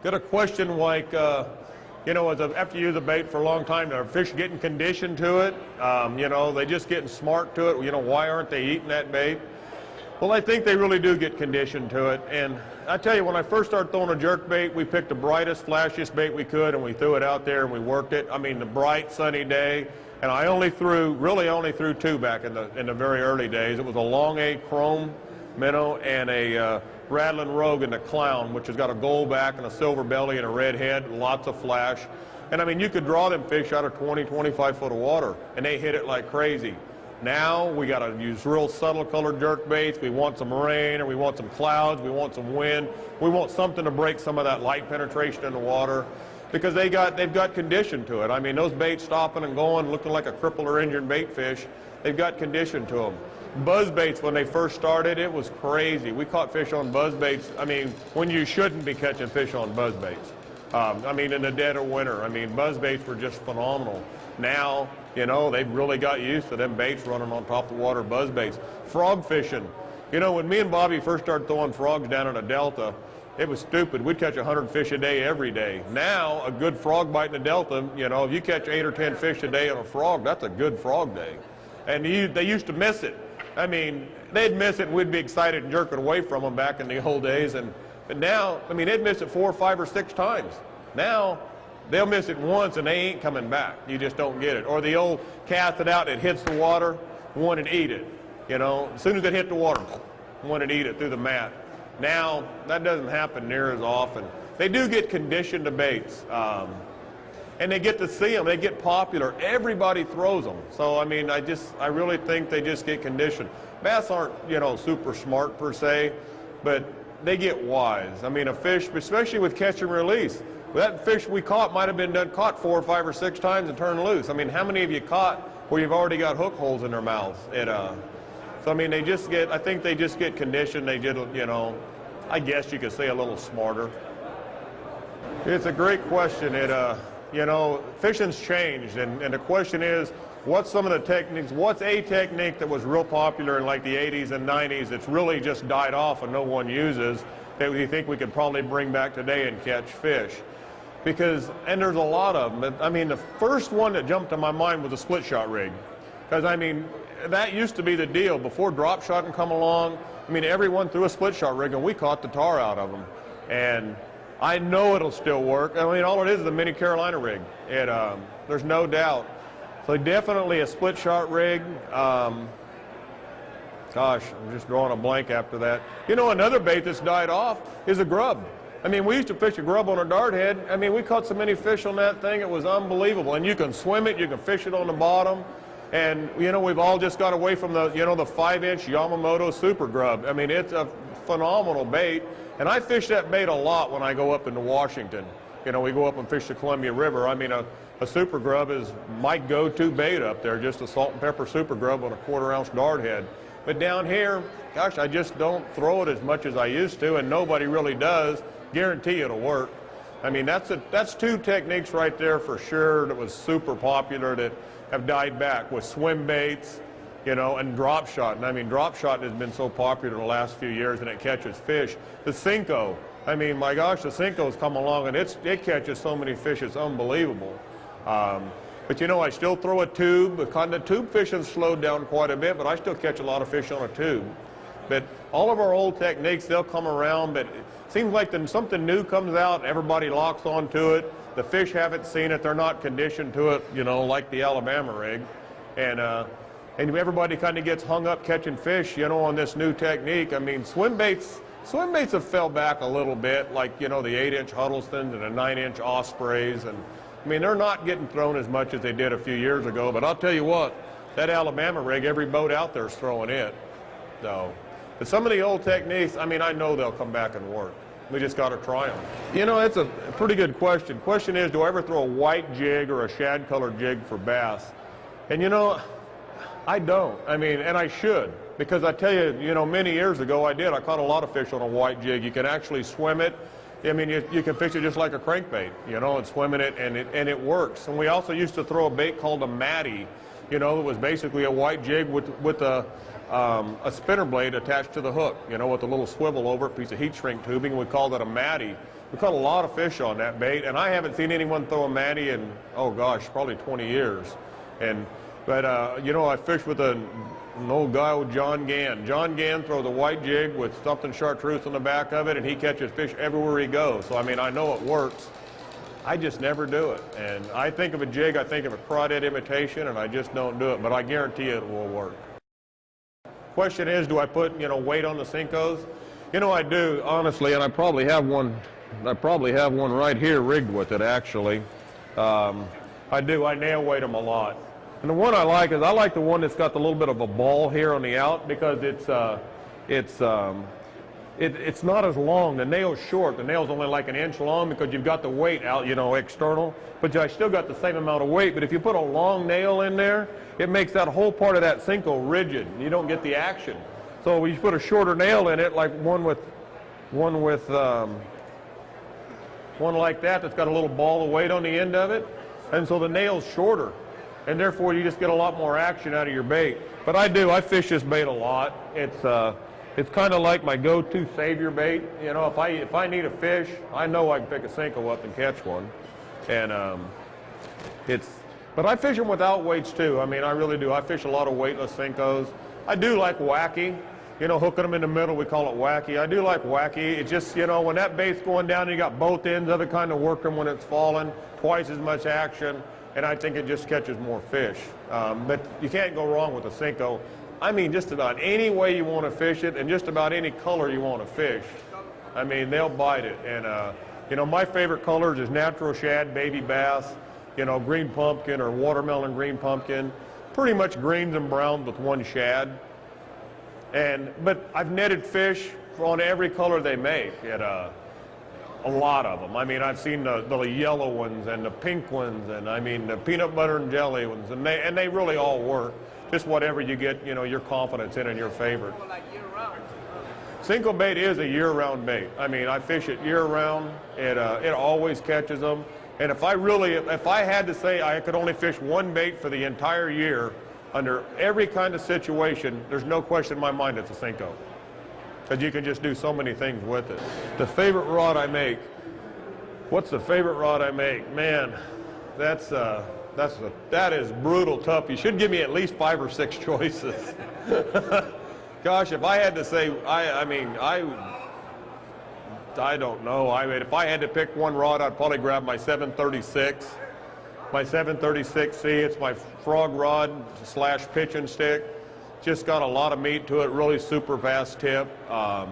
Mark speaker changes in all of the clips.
Speaker 1: Got a question like, you know, after you use a bait for a long time, are fish getting conditioned to it? You know, they just getting smart to it. You know, why aren't they eating that bait? Well, I think they really do get conditioned to it. And I tell you, when I first started throwing a jerk bait, we picked the brightest, flashiest bait we could, and we threw it out there and we worked it. I mean, the bright, sunny day. And I really only threw two back in the very early days. It was a long A chrome minnow and a rattling rogue in the clown, which has got a gold back and a silver belly and a red head, lots of flash. And I mean, you could draw them fish out of 20, 25 foot of water, and they hit it like crazy. Now we got to use real subtle colored jerk baits. We want some rain, or we want some clouds, we want some wind. We want something to break some of that light penetration in the water, because they've got condition to it. I mean, those baits stopping and going, looking like a crippled or injured bait fish, they've got condition to them. Buzz baits, when they first started, it was crazy. We caught fish on buzz baits. I mean, when you shouldn't be catching fish on buzz baits. I mean, in the dead of winter. I mean, buzz baits were just phenomenal. Now, you know, they've really got used to them baits running on top of the water, buzz baits. Frog fishing. You know, when me and Bobby first started throwing frogs down in the Delta, it was stupid. We'd catch 100 fish a day every day. Now, a good frog bite in the Delta, you know, if you catch 8 or 10 fish a day on a frog, that's a good frog day. And they used to miss it. I mean, they'd miss it and we'd be excited and jerk it away from them back in the old days. But now, I mean, they'd miss it 4 or 5 or 6 times. Now, they'll miss it once and they ain't coming back. You just don't get it. Or the old cast it out, it hits the water, one and eat it. You know, as soon as it hit the water, one and eat it through the mat. Now, that doesn't happen near as often. They do get conditioned to baits. And they get to see them. They get popular. Everybody throws them. So, I mean, I really think they just get conditioned. Bass aren't, you know, super smart per se, but they get wise. I mean, a fish, especially with catch and release, that fish we caught might have been caught 4 or 5 or 6 times and turned loose. I mean, how many of you caught where you've already got hook holes in their mouths? So, I mean, I think they just get conditioned. They get, you know, I guess you could say a little smarter. It's a great question. You know, fishing's changed, and the question is, what's some of the techniques, what's a technique that was real popular in like the 80s and 90s that's really just died off and no one uses that we think we could probably bring back today and catch fish? Because, and there's a lot of them, but I mean, the first one that jumped to my mind was a split shot rig. Because, I mean, that used to be the deal. Before drop shot can come along, I mean, everyone threw a split shot rig and we caught the tar out of them. And I know it'll still work. I mean, all it is a mini Carolina rig. There's no doubt. So definitely a split shot rig. Gosh, I'm just drawing a blank after that. You know, another bait that's died off is a grub. I mean, we used to fish a grub on a dart head. I mean, we caught so many fish on that thing, it was unbelievable. And you can swim it, you can fish it on the bottom. And, you know, we've all just got away from the, you know, the 5-inch Yamamoto Super Grub. I mean, it's a phenomenal bait. And I fish that bait a lot when I go up into Washington. You know, we go up and fish the Columbia River. I mean, a super grub is my go-to bait up there, just a salt and pepper super grub on a 1/4 ounce dart head. But down here, gosh, I just don't throw it as much as I used to, and nobody really does. Guarantee it'll work. I mean, that's 2 techniques right there for sure that was super popular that have died back, with swim baits, you know, and drop shot. And I mean, drop shot has been so popular the last few years, and it catches fish. The cinco, I mean, my gosh, the cinco's come along, and it catches so many fish, it's unbelievable. But you know, I still throw a tube. The tube fishing's slowed down quite a bit, but I still catch a lot of fish on a tube. But all of our old techniques, they'll come around, but it seems like then something new comes out, everybody locks onto it. The fish haven't seen it, they're not conditioned to it, you know, like the Alabama rig. And everybody kind of gets hung up catching fish, you know, on this new technique. I mean, swim baits have fell back a little bit, like, you know, the 8-inch Huddlestons and the 9-inch Ospreys. And I mean, they're not getting thrown as much as they did a few years ago, but I'll tell you what, that Alabama rig, every boat out there is throwing it. So, but some of the old techniques, I mean, I know they'll come back and work. We just got to try them. You know, it's a pretty good question. Question is, do I ever throw a white jig or a shad-colored jig for bass? And you know, I don't. I mean, and I should, because I tell you, you know, many years ago I did. I caught a lot of fish on a white jig. You can actually swim it. I mean, you can fish it just like a crankbait, you know, and swim in it, and it works. And we also used to throw a bait called a matty. You know, it was basically a white jig with a a spinner blade attached to the hook, you know, with a little swivel over it, piece of heat shrink tubing. We call that a matty. We caught a lot of fish on that bait, and I haven't seen anyone throw a matty in, oh gosh, probably 20 years. But you know, I fished with an old guy with John Gann. John Gann throws a white jig with something chartreuse on the back of it, and he catches fish everywhere he goes. So I mean, I know it works. I just never do it. And I think of a jig, I think of a crawdad imitation, and I just don't do it. But I guarantee it will work. Question is, do I put, you know, weight on the Senkos? You know, I do, honestly, and I probably have one. I probably have one right here rigged with it, actually. I do. I nail weight them a lot. And the one I like is, I like the one that's got the little bit of a ball here on the out, because it's not as long. The nail's short. The nail's only like an inch long because you've got the weight out, you know, external. But I still got the same amount of weight. But if you put a long nail in there, it makes that whole part of that cinco rigid. You don't get the action. So when you put a shorter nail in it, like one like that that's got a little ball of weight on the end of it, and so the nail's shorter, and therefore you just get a lot more action out of your bait. But I fish this bait a lot. It's kind of like my go-to savior bait. You know, if I need a fish, I know I can pick a cinco up and catch one. And but I fish them without weights too. I mean, I really do. I fish a lot of weightless cincos. I do like wacky. You know, hooking them in the middle, we call it wacky. I do like wacky. It's just, you know, when that bait's going down and you got both ends of it kind of working when it's falling, twice as much action, and I think it just catches more fish. But you can't go wrong with a cinco. I mean, just about any way you want to fish it and just about any color you want to fish. I mean, they'll bite it. And, you know, my favorite colors is natural shad, baby bass, you know, green pumpkin or watermelon green pumpkin, pretty much greens and browns with one shad. But I've netted fish on every color they make, a lot of them. I mean, I've seen the yellow ones and the pink ones, and I mean the peanut butter and jelly ones, and they really all work. Just whatever you get, you know, your confidence in and your favorite. Cinco bait is a year-round bait. I mean, I fish it year-round. It always catches them. And if I had to say I could only fish one bait for the entire year, under every kind of situation, there's no question in my mind it's a cinco. Because you can just do so many things with it. The favorite rod I make. What's the favorite rod I make? Man, that is brutal tough. You should give me at least 5 or 6 choices. Gosh, if I had to say, I don't know. I mean, if I had to pick one rod, I'd probably grab my 736. My 736C, it's my frog rod / pitching stick. Just got a lot of meat to it, really super fast tip. I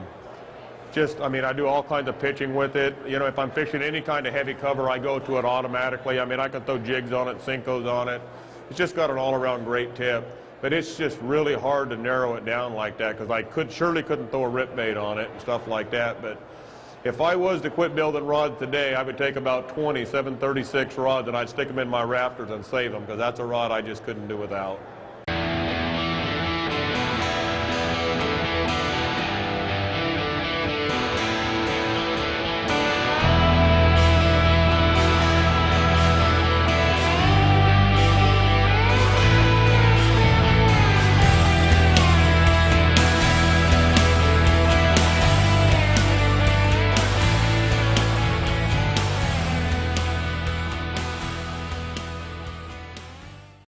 Speaker 1: mean, I do all kinds of pitching with it. You know, if I'm fishing any kind of heavy cover, I go to it automatically. I mean, I can throw jigs on it, cincos on it. It's just got an all-around great tip. But it's just really hard to narrow it down like that, because I surely couldn't throw a rip bait on it and stuff like that. But if I was to quit building rods today, I would take about 20 736 rods and I'd stick them in my rafters and save them, because that's a rod I just couldn't do without.